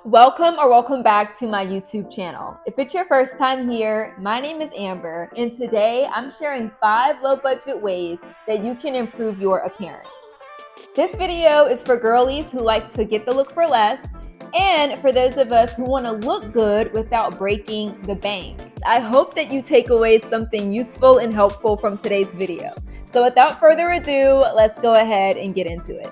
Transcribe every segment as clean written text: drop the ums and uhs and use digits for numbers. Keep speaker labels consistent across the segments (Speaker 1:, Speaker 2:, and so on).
Speaker 1: Welcome back to my YouTube channel. If it's your first time here, my name is Amber, and today I'm sharing 5 low budget ways that you can improve your appearance. This video is for girlies who like to get the look for less, and for those of us who want to look good without breaking the bank. I hope that you take away something useful and helpful from today's video. So without further ado, let's go ahead and get into it.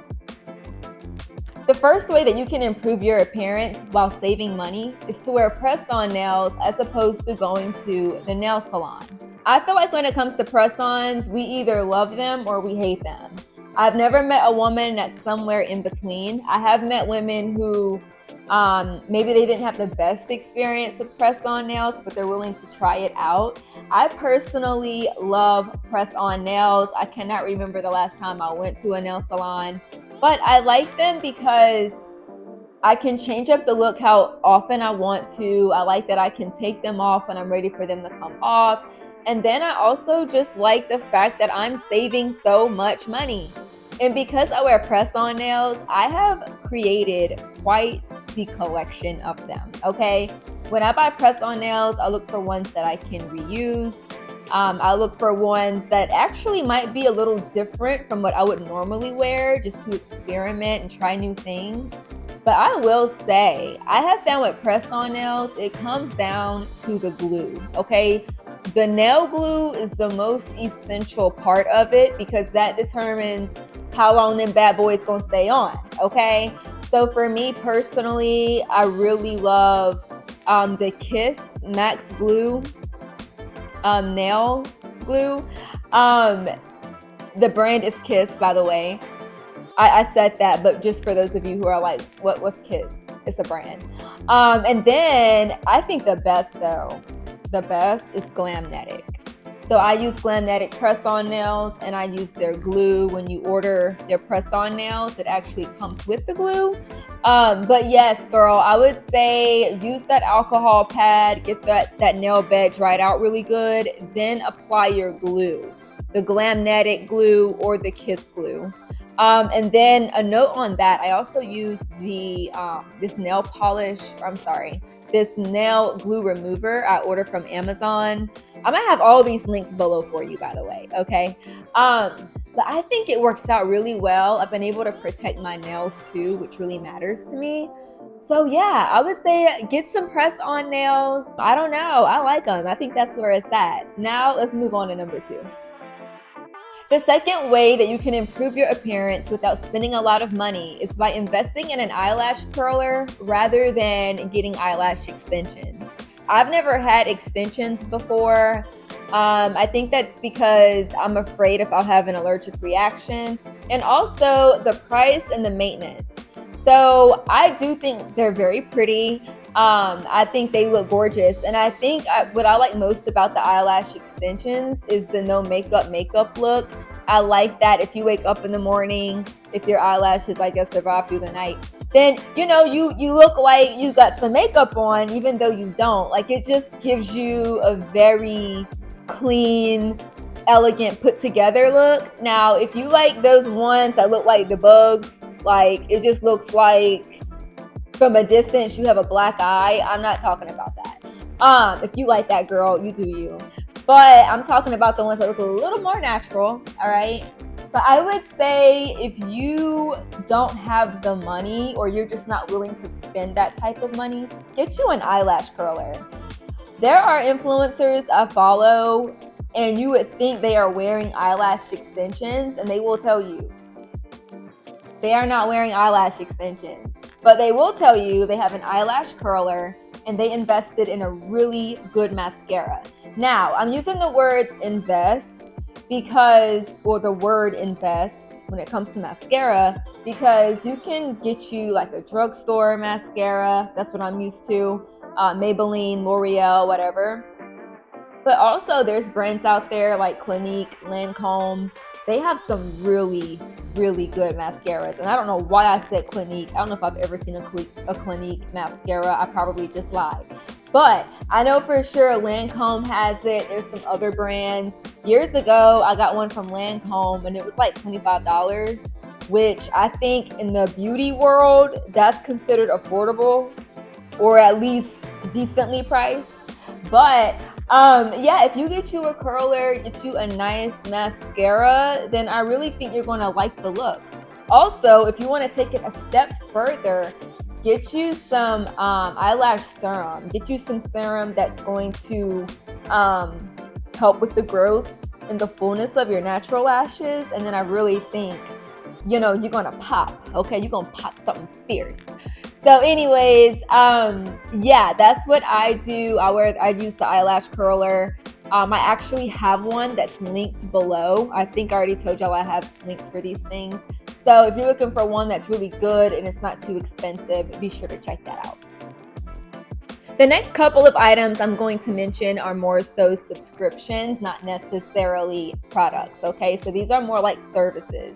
Speaker 1: The first way that you can improve your appearance while saving money is to wear press-on nails as opposed to going to the nail salon. I feel like when it comes to press-ons, we either love them or we hate them. I've never met a woman that's somewhere in between. I have met women who maybe they didn't have the best experience with press-on nails, but they're willing to try it out. I personally love press-on nails. I cannot remember the last time I went to a nail salon. But I like them because I can change up the look how often I want to. I like that I can take them off when I'm ready for them to come off. And then I also just like the fact that I'm saving so much money. And because I wear press-on nails, I have created quite the collection of them, okay? When I buy press-on nails, I look for ones that I can reuse. I look for ones that actually might be a little different from what I would normally wear, just to experiment and try new things. But I will say, I have found with press-on nails, it comes down to the glue, okay? The nail glue is the most essential part of it because that determines how long them bad boys gonna stay on, okay? So for me personally, I really love the Kiss Max Glue nail glue. The brand is Kiss, by the way. I said that, but just for those of you who are like, what's Kiss? It's a brand. And then I think the best is Glamnetic. So I use Glamnetic press-on nails, and I use their glue. When you order their press-on nails, it actually comes with the glue. But yes, girl, I would say use that alcohol pad, get that nail bed dried out really good, then apply your glue, the Glamnetic glue or the Kiss glue. And then a note on that, I also use this nail glue remover I ordered from Amazon. I'm gonna have all these links below for you, by the way, okay? But I think it works out really well. I've been able to protect my nails too, which really matters to me. So yeah, I would say get some press-on nails. I don't know, I like them. I think that's where it's at. Now let's move on to number 2. The second way that you can improve your appearance without spending a lot of money is by investing in an eyelash curler rather than getting eyelash extensions. I've never had extensions before. I think that's because I'm afraid if I'll have an allergic reaction, and also the price and the maintenance. So I do think they're very pretty. I think they look gorgeous, and I think what I like most about the eyelash extensions is the no makeup look. I like that if you wake up in the morning, if your eyelashes, I guess, survive through the night, then you look like you got some makeup on, even though you don't. Like, it just gives you a very clean, elegant, put together look. Now, if you like those ones that look like the bugs, like it just looks like from a distance you have a black eye, I'm not talking about that. If you like that, girl, you do you. But I'm talking about the ones that look a little more natural, all right? But I would say if you don't have the money, or you're just not willing to spend that type of money, get you an eyelash curler. There are influencers I follow, and you would think they are wearing eyelash extensions, and they will tell you they are not wearing eyelash extensions. But they will tell you they have an eyelash curler, and they invested in a really good mascara. Now, I'm using the words invest or the word invest when it comes to mascara, because you can get you like a drugstore mascara. That's what I'm used to. Maybelline, L'Oreal, whatever. But also there's brands out there like Clinique, Lancome. They have some really, really good mascaras. And I don't know why I said Clinique. I don't know if I've ever seen a Clinique mascara. I probably just lied. But I know for sure Lancome has it. There's some other brands. Years ago, I got one from Lancome and it was like $25, which I think in the beauty world, that's considered affordable. or at least decently priced. But yeah, if you get you a curler, get you a nice mascara, then I really think you're going to like the look. Also, if you want to take it a step further, get you some eyelash serum. Get you some serum that's going to help with the growth and the fullness of your natural lashes. And then I really think, you're gonna pop, okay? You're gonna pop something fierce. So anyways, yeah, that's what I do. I use the eyelash curler. I actually have one that's linked below. I think I already told y'all I have links for these things. So if you're looking for one that's really good and it's not too expensive, be sure to check that out. The next couple of items I'm going to mention are more so subscriptions, not necessarily products, okay? So these are more like services.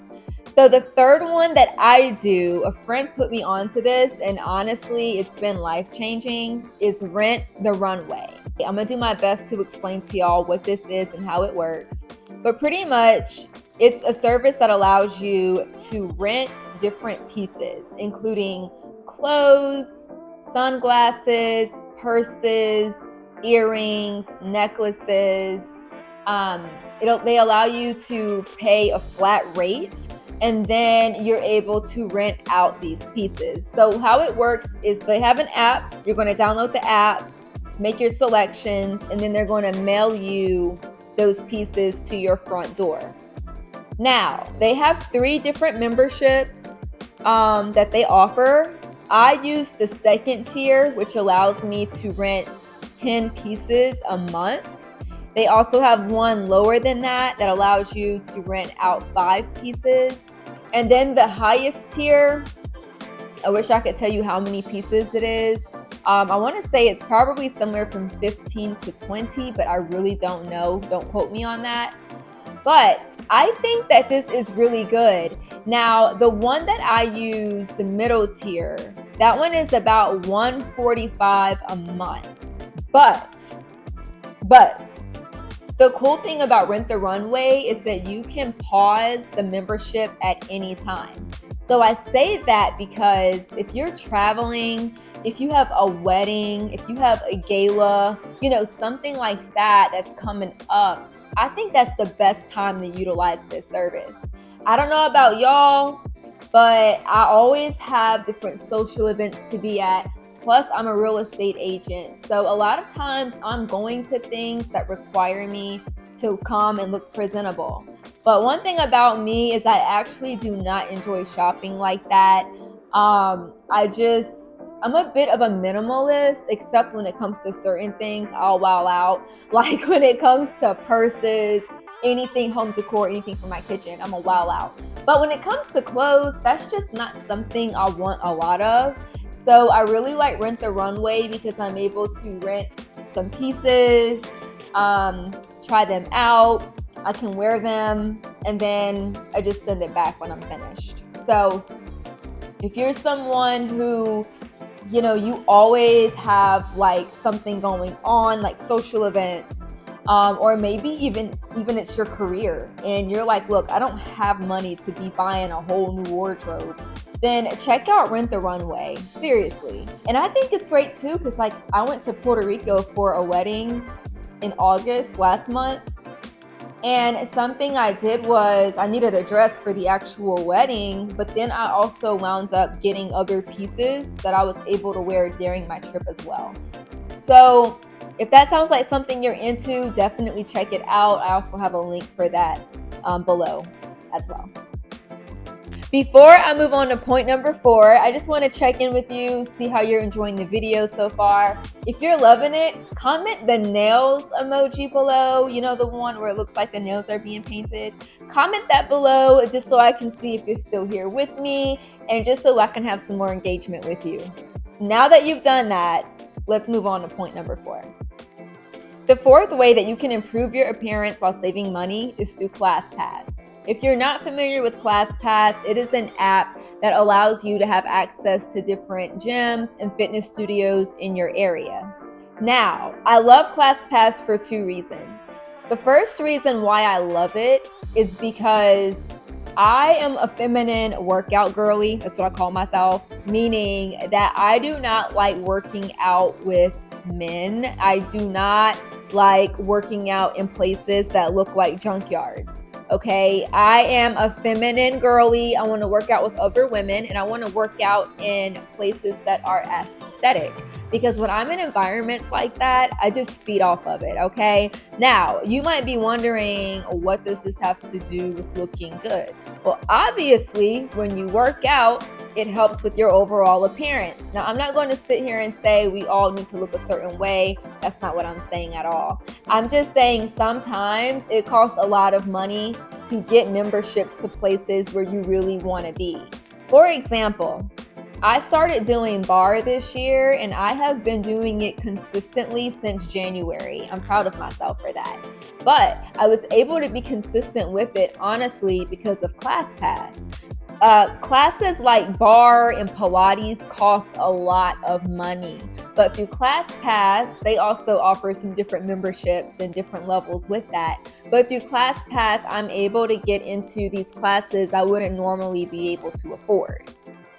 Speaker 1: So the third one that I do, a friend put me onto this, and honestly, it's been life-changing, is Rent the Runway. I'm gonna do my best to explain to y'all what this is and how it works. But pretty much, it's a service that allows you to rent different pieces, including clothes, sunglasses, purses, earrings, necklaces. They allow you to pay a flat rate, and then you're able to rent out these pieces. So how it works is they have an app. You're going to download the app, make your selections, and then they're going to mail you those pieces to your front door. Now, they have 3 different memberships that they offer. I use the second tier, which allows me to rent 10 pieces a month. They also have one lower than that allows you to rent out 5 pieces. And then the highest tier, I wish I could tell you how many pieces it is. I want to say it's probably somewhere from 15 to 20, but I really don't know. Don't quote me on that. But I think that this is really good. Now, the one that I use, the middle tier, that one is about $145 a month. But the cool thing about Rent the Runway is that you can pause the membership at any time. So I say that because if you're traveling, if you have a wedding, if you have a gala, something like that that's coming up, I think that's the best time to utilize this service. I don't know about y'all, but I always have different social events to be at. Plus, I'm a real estate agent. So a lot of times I'm going to things that require me to come and look presentable. But one thing about me is I actually do not enjoy shopping like that. I'm a bit of a minimalist, except when it comes to certain things, I'll wow out. Like when it comes to purses, anything home decor, anything for my kitchen, I'm a wow out. But when it comes to clothes, that's just not something I want a lot of. So I really like Rent the Runway because I'm able to rent some pieces, try them out, I can wear them, and then I just send it back when I'm finished. So if you're someone who, you always have like something going on, like social events, or maybe even it's your career and you're like, look, I don't have money to be buying a whole new wardrobe, then check out Rent the Runway, seriously. And I think it's great too, because like I went to Puerto Rico for a wedding in August last month. And something I did was I needed a dress for the actual wedding, but then I also wound up getting other pieces that I was able to wear during my trip as well. So if that sounds like something you're into, definitely check it out. I also have a link for that below as well. Before I move on to point number 4, I just want to check in with you, see how you're enjoying the video so far. If you're loving it, comment the nails emoji below, the one where it looks like the nails are being painted. Comment that below just so I can see if you're still here with me and just so I can have some more engagement with you. Now that you've done that, let's move on to point number 4. The 4th way that you can improve your appearance while saving money is through ClassPass. If you're not familiar with ClassPass, it is an app that allows you to have access to different gyms and fitness studios in your area. Now, I love ClassPass for 2 reasons. The first reason why I love it is because I am a feminine workout girly. That's what I call myself, meaning that I do not like working out with men. I do not like working out in places that look like junkyards. Okay, I am a feminine girly. I want to work out with other women, and I want to work out in places that are aesthetic, because when I'm in environments like that, I just feed off of it. Okay, now you might be wondering, what does this have to do with looking good? Well, obviously, when you work out, it helps with your overall appearance. Now, I'm not going to sit here and say we all need to look a certain way. That's not what I'm saying at all. I'm just saying sometimes it costs a lot of money to get memberships to places where you really want to be. For example, I started doing barre this year, and I have been doing it consistently since January. I'm proud of myself for that. But I was able to be consistent with it, honestly, because of ClassPass. Classes like barre and Pilates cost a lot of money, but through ClassPass, they also offer some different memberships and different levels with that. But through ClassPass, I'm able to get into these classes I wouldn't normally be able to afford.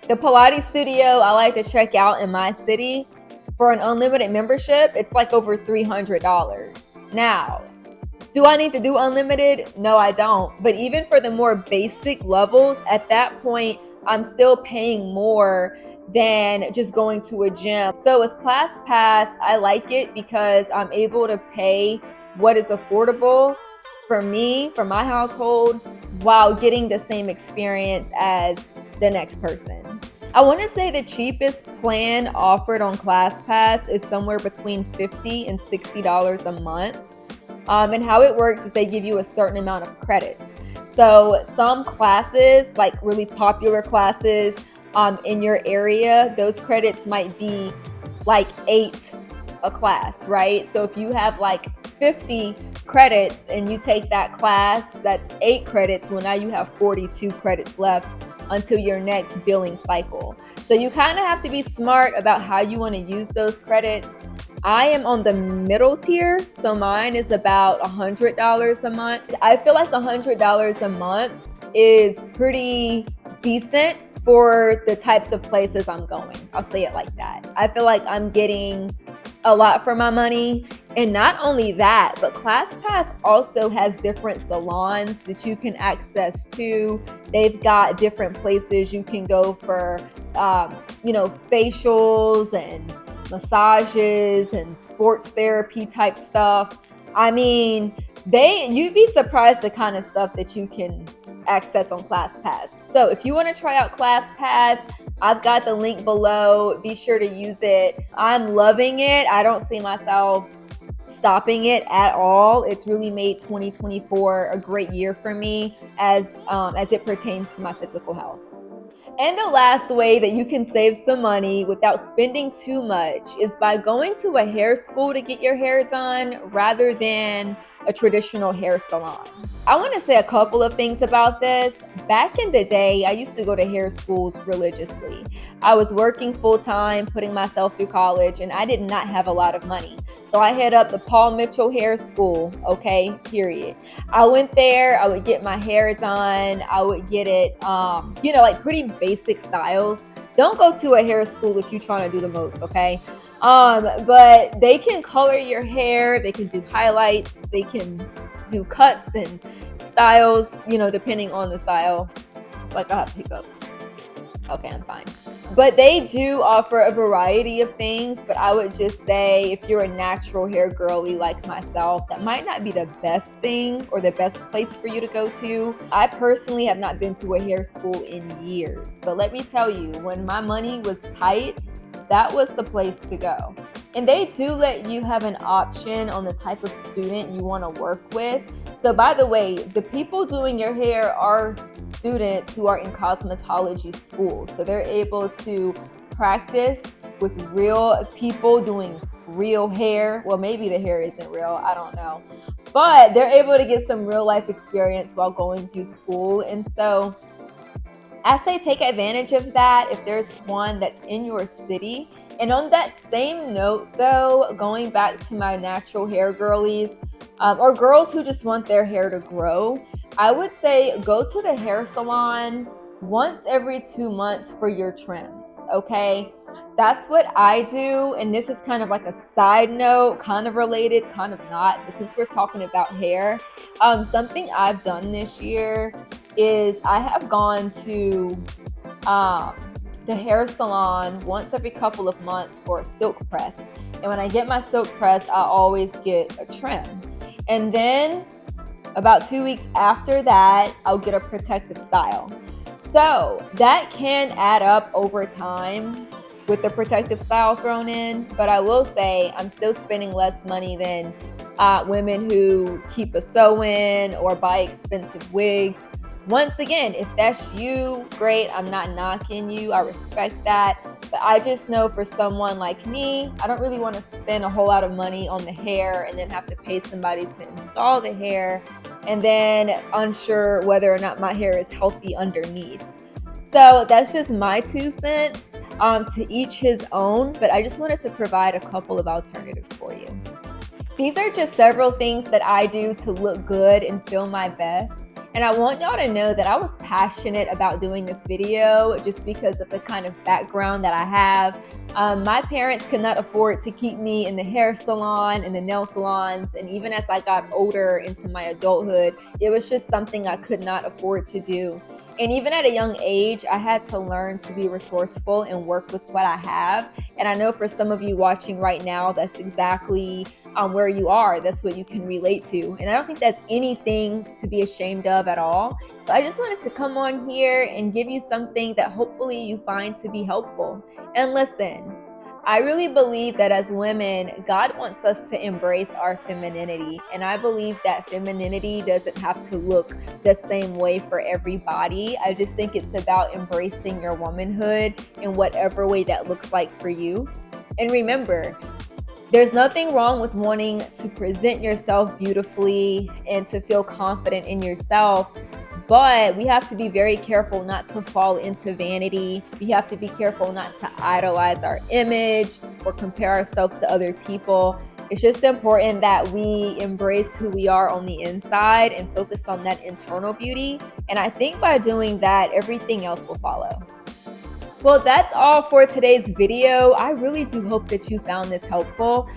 Speaker 1: The Pilates studio I like to check out in my city, for an unlimited membership, it's like over $300. Now, do I need to do unlimited? No, I don't. But even for the more basic levels, at that point, I'm still paying more than just going to a gym. So with ClassPass, I like it because I'm able to pay what is affordable for me, for my household, while getting the same experience as the next person. I want to say the cheapest plan offered on ClassPass is somewhere between $50 and $60 a month. And how it works is they give you a certain amount of credits. So some classes, like really popular classes in your area, those credits might be like 8 a class, right? So if you have like 50 credits and you take that class, that's 8 credits. Well, now you have 42 credits left until your next billing cycle. So you kind of have to be smart about how you want to use those credits. I am on the middle tier, so mine is about $100 a month. I feel like $100 a month is pretty decent for the types of places I'm going. I'll say it like that. I feel like I'm getting a lot for my money. And not only that, but ClassPass also has different salons that you can access to. They've got different places you can go for, facials and massages and sports therapy type stuff. I mean, you'd be surprised the kind of stuff that you can access on ClassPass. So if you want to try out ClassPass, I've got the link below. Be sure to use it. I'm loving it. I don't see myself stopping it at all. It's really made 2024 a great year for me as it pertains to my physical health. And the last way that you can save some money without spending too much is by going to a hair school to get your hair done rather than a traditional hair salon. I want to say a couple of things about this. Back in the day, I used to go to hair schools religiously. I was working full-time, putting myself through college, and I did not have a lot of money. So I hit up the Paul Mitchell Hair School, okay, period. I went there, I would get my hair done, I would get it, like pretty basic styles. Don't go to a hair school if you're trying to do the most, okay? But they can color your hair, they can do highlights, they can do cuts and styles, depending on the style. Like I have hiccups. Okay, I'm fine. But they do offer a variety of things, but I would just say if you're a natural hair girly like myself, that might not be the best thing or the best place for you to go to. I personally have not been to a hair school in years, but let me tell you, when my money was tight, that was the place to go. And they do let you have an option on the type of student you want to work with. So by the way, the people doing your hair are students who are in cosmetology school. So they're able to practice with real people doing real hair. Well, maybe the hair isn't real, I don't know. But they're able to get some real life experience while going through school. And so I say take advantage of that if there's one that's in your city. And on that same note though, going back to my natural hair girlies, or girls who just want their hair to grow, I would say go to the hair salon once every 2 months for your trims, okay? That's what I do, and this is kind of like a side note, kind of related, kind of not, but since we're talking about hair, something I've done this year is I have gone to um, the hair salon once every couple of months for a silk press. And when I get my silk press, I always get a trim. And then about 2 weeks after that, I'll get a protective style. So that can add up over time with the protective style thrown in. But I will say I'm still spending less money than women who keep a sew-in or buy expensive wigs. Once again, if that's you, great. I'm not knocking you. I respect that. But I just know for someone like me, I don't really want to spend a whole lot of money on the hair and then have to pay somebody to install the hair and then unsure whether or not my hair is healthy underneath. So that's just my 2 cents. To each his own, but I just wanted to provide a couple of alternatives for you. These are just several things that I do to look good and feel my best. And I want y'all to know that I was passionate about doing this video just because of the kind of background that I have. My parents could not afford to keep me in the hair salon and the nail salons. And even as I got older into my adulthood, it was just something I could not afford to do. And even at a young age, I had to learn to be resourceful and work with what I have. And I know for some of you watching right now, that's exactly where you are. That's what you can relate to. And I don't think that's anything to be ashamed of at all. So I just wanted to come on here and give you something that hopefully you find to be helpful. And listen, I really believe that as women, God wants us to embrace our femininity. And I believe that femininity doesn't have to look the same way for everybody. I just think it's about embracing your womanhood in whatever way that looks like for you. And remember, there's nothing wrong with wanting to present yourself beautifully and to feel confident in yourself. But we have to be very careful not to fall into vanity. We have to be careful not to idolize our image or compare ourselves to other people. It's just important that we embrace who we are on the inside and focus on that internal beauty. And I think by doing that, everything else will follow. Well, that's all for today's video. I really do hope that you found this helpful.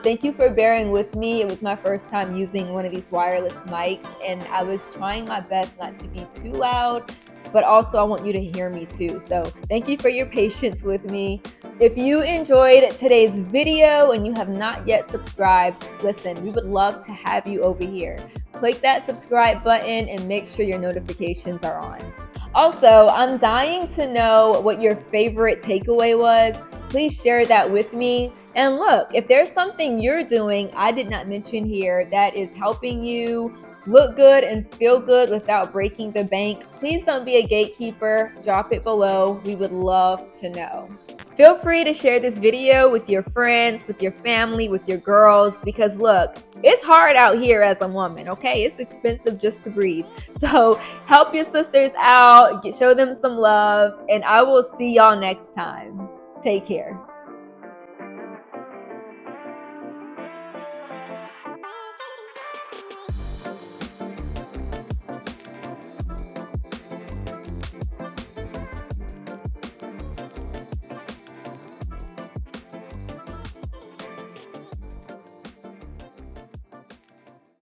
Speaker 1: Thank you for bearing with me. It was my first time using one of these wireless mics, and I was trying my best not to be too loud, but also I want you to hear me too. So thank you for your patience with me. If you enjoyed today's video and you have not yet subscribed, listen, we would love to have you over here. Click that subscribe button and make sure your notifications are on. Also, I'm dying to know what your favorite takeaway was. Please share that with me. And look, if there's something you're doing I did not mention here that is helping you look good and feel good without breaking the bank, please don't be a gatekeeper. Drop it below. We would love to know. Feel free to share this video with your friends, with your family, with your girls, because look, it's hard out here as a woman, okay? It's expensive just to breathe. So help your sisters out, show them some love, and I will see y'all next time. Take care.